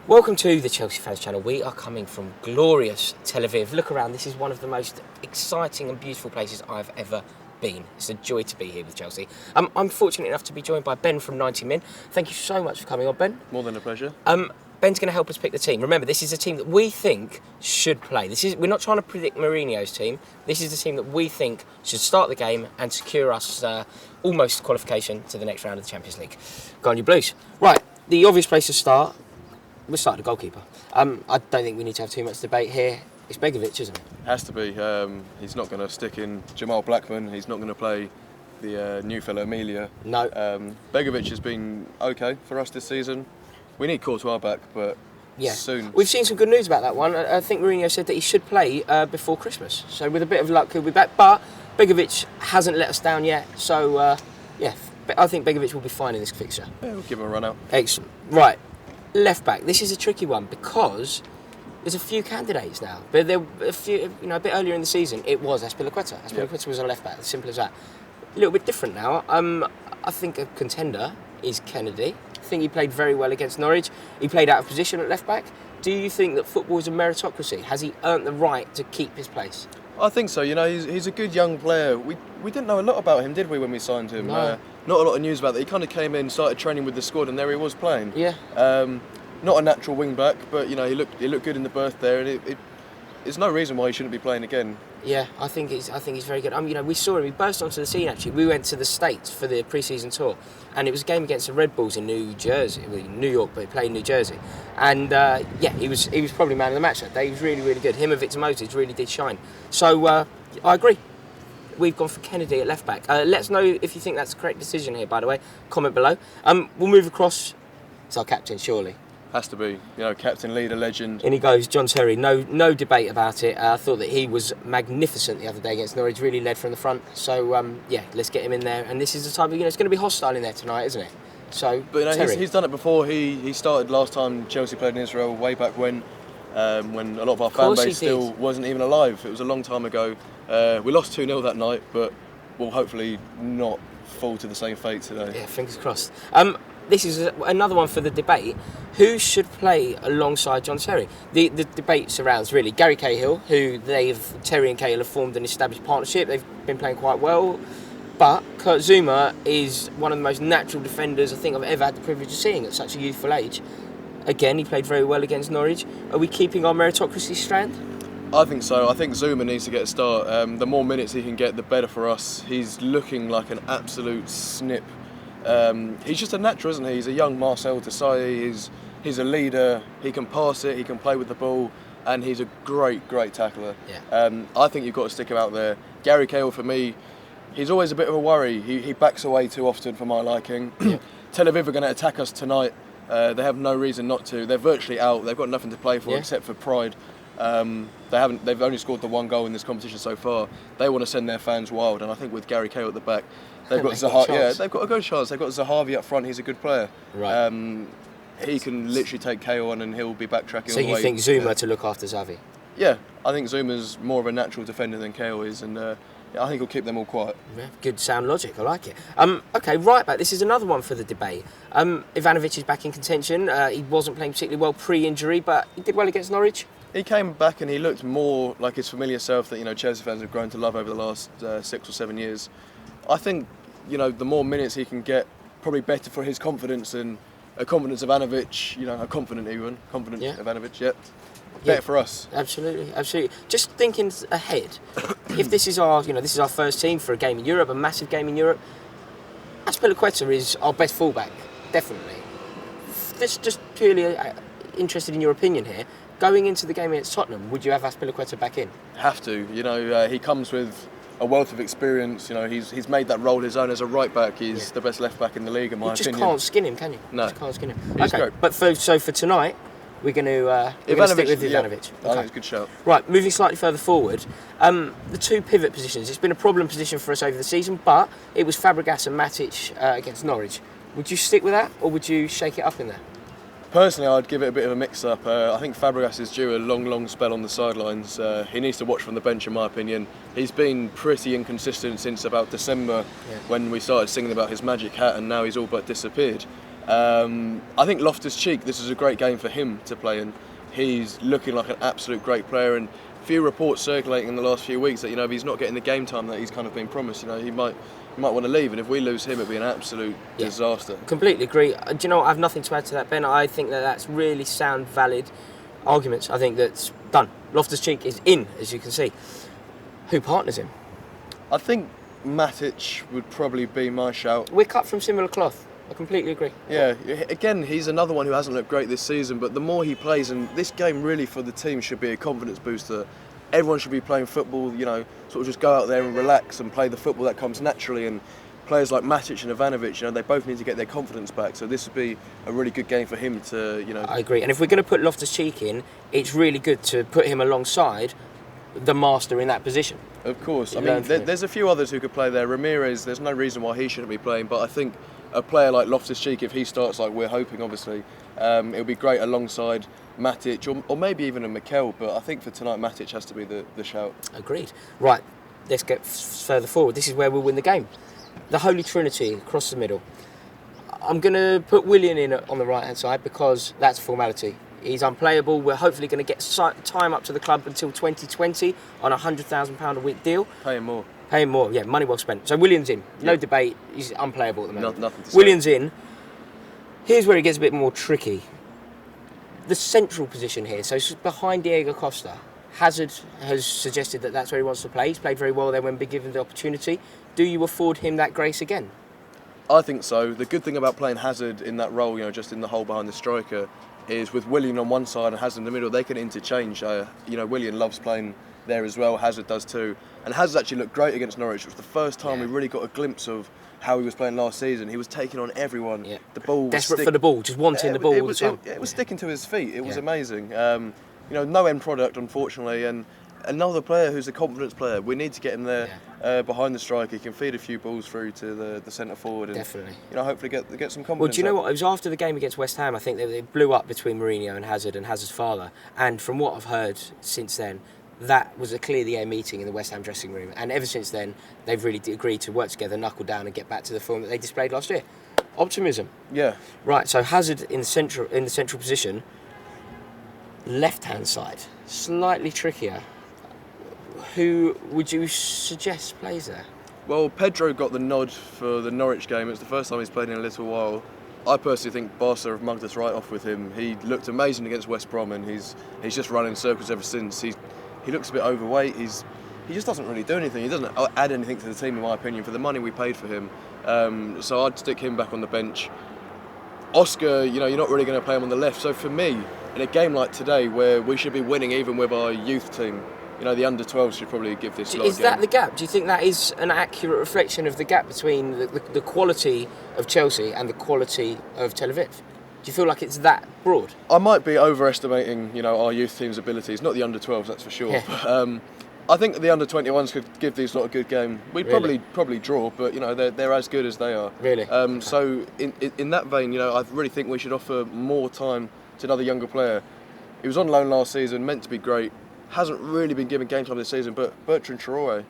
Welcome to the Chelsea Fans Channel. We are coming from glorious Tel Aviv. Look around, this is one of the most exciting and beautiful places I've ever been. It's a joy to be here with Chelsea. I'm fortunate enough to be joined by Ben from 90 Min. Thank you so much for coming on, Ben. More than a pleasure. Ben's going to help us pick the team. Remember, this is a team that we think should play. We're not trying to predict Mourinho's team. This is the team that we think should start the game and secure us almost qualification to the next round of the Champions League. Go on, you Blues. Right, the obvious place to start. We'll start the goalkeeper. I don't think we need to have too much debate here. It's Begovic, isn't it? Has to be. He's not going to stick in Jamal Blackman. He's not going to play the new fellow Emilia. No. Begovic has been okay for us this season. We need Courtois back, but soon. We've seen some good news about that one. I think Mourinho said that he should play before Christmas. So with a bit of luck, he'll be back. But Begovic hasn't let us down yet. So, I think Begovic will be fine in this fixture. Yeah, we'll give him a run out. Excellent. Right. Left back. This is a tricky one because there's a few candidates now. But there a few, a bit earlier in the season, it was Azpilicueta. Azpilicueta was a left back. As simple as that. A little bit different now. I think a contender is Kennedy. I think he played very well against Norwich. He played out of position at left back. Do you think that football is a meritocracy? Has he earned the right to keep his place? I think so. He's a good young player. We didn't know a lot about him, did we, when we signed him? No. Not a lot of news about that. He kind of came in, started training with the squad, and there he was playing. Yeah. Not a natural wing back, but he looked good in the berth there, and there's no reason why he shouldn't be playing again. Yeah, I think he's very good. We saw him. He burst onto the scene. Actually, we went to the States for the pre-season tour, and it was a game against the Red Bulls in New York, but he played in New Jersey. And he was probably man of the match that day. He was really, really good. Him and Victor Moses really did shine. So I agree. We've gone for Kennedy at left back. Let us know if you think that's the correct decision here. By the way, comment below. We'll move across. It's our captain, surely. Has to be, captain, leader, legend. In he goes, John Terry. No debate about it. I thought that he was magnificent the other day against Norwich. Really led from the front. So let's get him in there. And this is the type of it's going to be hostile in there tonight, isn't it? So, but he's done it before. He started last time Chelsea played in Israel, way back when a lot of our fan base still wasn't even alive. It was a long time ago. We lost 2-0 that night, but we'll hopefully not fall to the same fate today. Yeah, fingers crossed. This is another one for the debate. Who should play alongside John Terry? The debate surrounds really Gary Cahill, who Terry and Cahill have formed an established partnership. They've been playing quite well. But Kurt Zouma is one of the most natural defenders I think I've ever had the privilege of seeing at such a youthful age. Again, he played very well against Norwich. Are we keeping our meritocracy strand? I think so. I think Zouma needs to get a start. The more minutes he can get, the better for us. He's looking like an absolute snip. He's just a natural, isn't he? He's a young Marcel Desailly. He's a leader. He can pass it. He can play with the ball, and he's a great tackler. Yeah. I think you've got to stick him out there. Gary Cahill, for me, he's always a bit of a worry. He backs away too often for my liking. Yeah. Tel Aviv are going to attack us tonight. They have no reason not to. They're virtually out. They've got nothing to play for except for pride. They've only scored the one goal in this competition so far. They want to send their fans wild, and I think with Gary Cahill at the back, they've got Zahavi. They've got a good chance. They've got Zahavi up front. He's a good player. Right. He can literally take Cahill on, and he'll be backtracking. So you think Zouma to look after Zahavi? Yeah, I think Zouma's more of a natural defender than Cahill is, and I think he'll keep them all quiet. Yeah, good sound logic. I like it. Okay, right back. This is another one for the debate. Ivanovic is back in contention. He wasn't playing particularly well pre-injury, but he did well against Norwich. He came back and he looked more like his familiar self that Chelsea fans have grown to love over the last 6 or 7 years. I think the more minutes he can get, probably better for his confidence and a confidence of Ivanovic. A confident Ivanovic. Yeah. Better for us. Absolutely. Just thinking ahead, if this is our first team for a game in Europe, a massive game in Europe, Azpilicueta is our best fullback, definitely. This just purely interested in your opinion here. Going into the game against Tottenham, would you have Azpilicueta back in? Have to. He comes with a wealth of experience. He's made that role his own as a right back. He's the best left back in the league, in my opinion. You just can't skin him, can you? No. You just can't skin him. He's okay, great. but for tonight, we're going to stick with Ivanovic. Yeah, I think it's a good shout. Right, moving slightly further forward, the two pivot positions. It's been a problem position for us over the season, but it was Fabregas and Matic against Norwich. Would you stick with that, or would you shake it up in there? Personally, I'd give it a bit of a mix-up. I think Fabregas is due a long spell on the sidelines. He needs to watch from the bench, in my opinion. He's been pretty inconsistent since about December when we started singing about his magic hat, and now he's all but disappeared. I think Loftus-Cheek, this is a great game for him to play in. He's looking like an absolute great player, and few reports circulating in the last few weeks that, if he's not getting the game time that he's kind of been promised, he might want to leave, and if we lose him, it'd be an absolute disaster. Completely agree. Do you know what? I have nothing to add to that, Ben. I think that's really sound, valid arguments. I think that's done. Loftus-Cheek is in, as you can see. Who partners him? I think Matic would probably be my shout. We're cut from similar cloth. I completely agree. Yeah, again, he's another one who hasn't looked great this season, but the more he plays, and this game really for the team should be a confidence booster. Everyone should be playing football, sort of just go out there and relax and play the football that comes naturally. And players like Matic and Ivanovic, they both need to get their confidence back. So this would be a really good game for him to, I agree. And if we're going to put Loftus-Cheek in, it's really good to put him alongside the master in that position. Of course. I mean, there's a few others who could play there. Ramirez, there's no reason why he shouldn't be playing, but I think a player like Loftus-Cheek, if he starts like we're hoping, obviously, it'll be great alongside Matic or maybe even a Mikel, but I think for tonight Matic has to be the shout. Agreed. Right, let's get further forward. This is where we'll win the game. The Holy Trinity across the middle. I'm going to put Willian in on the right hand side because that's a formality. He's unplayable. We're hopefully going to get time up to the club until 2020 on a £100,000 a week deal. Pay him more. Pay him more, yeah, money well spent. So Willian's in, no debate, he's unplayable at the moment. Nothing to say. Willian's in. Here's where it gets a bit more tricky. The central position here, so it's behind Diego Costa. Hazard has suggested that that's where he wants to play. He's played very well there when given the opportunity. Do you afford him that grace again? I think so. The good thing about playing Hazard in that role, just in the hole behind the striker, is with Willian on one side and Hazard in the middle, they can interchange. Willian loves playing there as well, Hazard does too. And Hazard actually looked great against Norwich. It was the first time we really got a glimpse of how he was playing last season. He was taking on everyone. Yeah. The ball was desperate for the ball, just wanting the ball all the time. It was sticking to his feet. It was amazing. No end product, unfortunately, and another player who's a confidence player. We need to get him there behind the striker. He can feed a few balls through to the centre forward and definitely. Hopefully get some confidence. Well, do you know what? It was after the game against West Ham. I think they blew up between Mourinho and Hazard's father. And from what I've heard since then, that was a clear the air meeting in the West Ham dressing room. And ever since then, they've really agreed to work together, knuckle down, and get back to the form that they displayed last year. Optimism. Yeah. Right. So Hazard in the central position, left hand side, slightly trickier. Who would you suggest plays there? Well, Pedro got the nod for the Norwich game. It's the first time he's played in a little while. I personally think Barca have mugged us right off with him. He looked amazing against West Brom, and he's just run in circles ever since. He looks a bit overweight. He just doesn't really do anything. He doesn't add anything to the team, in my opinion, for the money we paid for him. So I'd stick him back on the bench. Oscar, you're not really going to play him on the left. So for me, in a game like today, where we should be winning even with our youth team, the under-12s should probably give this lot. Is that the gap? Do you think that is an accurate reflection of the gap between the quality of Chelsea and the quality of Tel Aviv? Do you feel like it's that broad? I might be overestimating, our youth team's abilities. Not the under-12s, that's for sure. Yeah. But, I think the under-21s could give these lot a good game. We'd probably draw, but they're as good as they are. Really? So in that vein, I really think we should offer more time to another younger player. He was on loan last season, meant to be great. Hasn't really been given game time this season, but Bertrand Traore,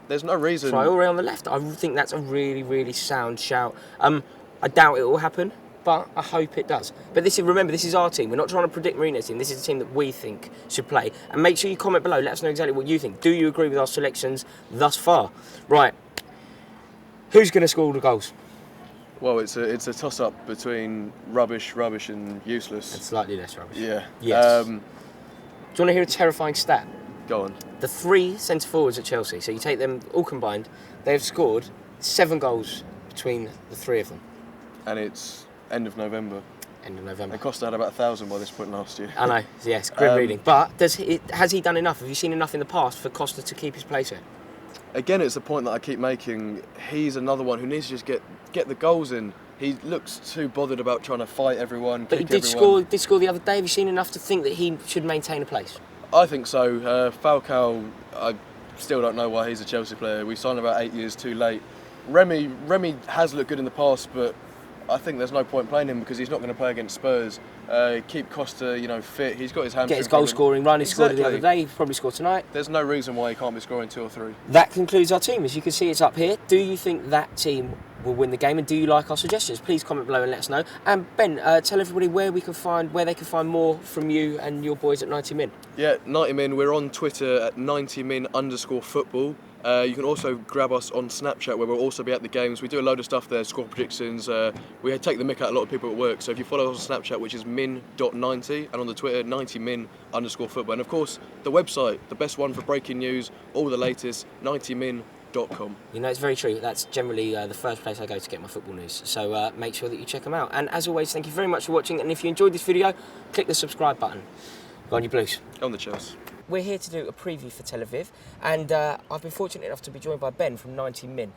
there's no reason. Traore on the left, I think that's a really, really sound shout. I doubt it will happen, but I hope it does. But remember, this is our team. We're not trying to predict Mourinho's team. This is a team that we think should play. And make sure you comment below. Let us know exactly what you think. Do you agree with our selections thus far? Right. Who's going to score all the goals? Well, it's a toss-up between rubbish, and useless. And slightly less rubbish. Yeah. Yes. Do you want to hear a terrifying stat? Go on. The 3 centre-forwards at Chelsea, so you take them all combined, they have scored 7 goals between the 3 of them. And it's end of November. End of November. And Costa had about 1,000 by this point last year. I know, yes, grim reading. But has he done enough? Have you seen enough in the past for Costa to keep his place here? Again, it's the point that I keep making. He's another one who needs to just get the goals in. He looks too bothered about trying to fight everyone, but kick he did score the other day. Have you seen enough to think that he should maintain a place? I think so. Falcao, I still don't know why he's a Chelsea player. We signed about 8 years too late. Remy has looked good in the past, but I think there's no point playing him because he's not going to play against Spurs. Keep Costa, fit. He's got his hamstring. Get his goal scoring run. He scored the other day. He probably scored tonight. There's no reason why he can't be scoring 2 or 3. That concludes our team. As you can see, it's up here. Do you think that team will win the game. And do you like our suggestions? Please comment below and let us know. And Ben, tell everybody where they can find more from you and your boys at 90 Min. Yeah, 90 Min. We're on Twitter at 90min_football. You can also grab us on Snapchat, where we'll also be at the games. We do a load of stuff there, score predictions. We take the mick out a lot of people at work. So if you follow us on Snapchat, which is min.90, and on the Twitter, 90min_football. And of course, the website, the best one for breaking news, all the latest, 90min.com. You know, it's very true. That's generally the first place I go to get my football news. So make sure that you check them out. And as always, thank you very much for watching. And if you enjoyed this video, click the subscribe button. Go on, you Blues. On the Chelsea. We're here to do a preview for Tel Aviv, and I've been fortunate enough to be joined by Ben from 90 Min.